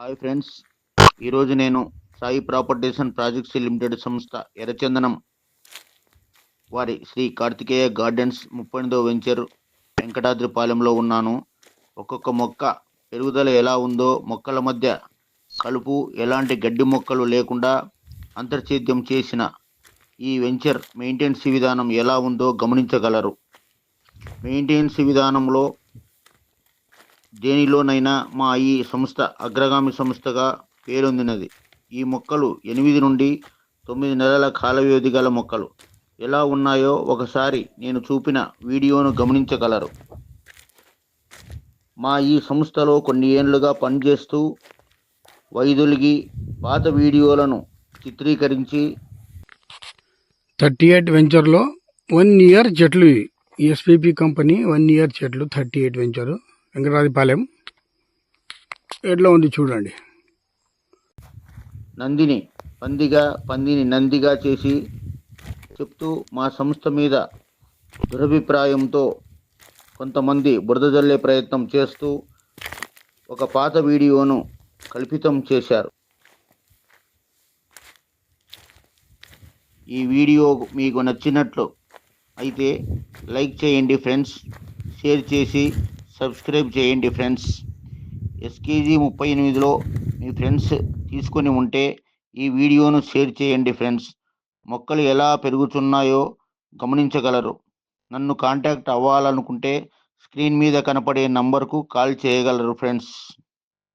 Hi friends, ఈరోజు నేను Sai properties and projects limited సంస్థ ఎర్రచందనం వారి శ్రీ కార్తికేయ గార్డెన్స్ 38వ వెంచర్ వెంకటాద్రిపాలెంలో ఉన్నాను. ఒక్కొక్క మొక్క పెరుగుదల ఎలా ఉందో, మొక్కల మధ్య కలుపు, ఎలాంటి గడ్డి మొక్కలు లేకుండా అంతర్సేద్యం చేసిన ఈ వెంచర్ మెయింటెనెన్స్ విధానం ఎలా ఉందో గమనించగలరు. మెయింటెనెన్స్ విధానంలో దేనిలోనైనా మా ఈ సంస్థ అగ్రగామి సంస్థగా పేరొందినది. ఈ మొక్కలు 8 నుండి 9 నెలల కాల వ్యవధి గల మొక్కలు. ఎలా ఉన్నాయో ఒకసారి నేను చూపిన వీడియోను గమనించగలరు. మా ఈ సంస్థలో కొన్ని ఏళ్లుగా పనిచేస్తూ వైదొలిగి పాత వీడియోలను చిత్రీకరించి 38 వెంచర్లో 1 ఇయర్ చెట్లు. ఎస్పీపీ కంపెనీ 1 ఇయర్ చెట్లు 38 వెంచరు వెంకటాద్రిపాలెం. ఎట్లా ఉంది చూడండి. పందిని నందిగా చేసి చెప్తూ మా సంస్థ మీద దురభిప్రాయంతో కొంతమంది బురద జల్లే ప్రయత్నం చేస్తూ ఒక పాత వీడియోను కల్పితం చేశారు. ఈ వీడియో మీకు నచ్చినట్లు అయితే లైక్ చేయండి ఫ్రెండ్స్, షేర్ చేసి సబ్స్క్రైబ్ చేయండి ఫ్రెండ్స్. ఎస్కేజీ 38లో మీ ఫ్రెండ్స్ తీసుకొని ఉంటే ఈ వీడియోను షేర్ చేయండి ఫ్రెండ్స్. మొక్కలు ఎలా పెరుగుతున్నాయో గమనించగలరు. నన్ను కాంటాక్ట్ అవ్వాలనుకుంటే స్క్రీన్ మీద కనపడే నంబర్కు కాల్ చేయగలరు ఫ్రెండ్స్.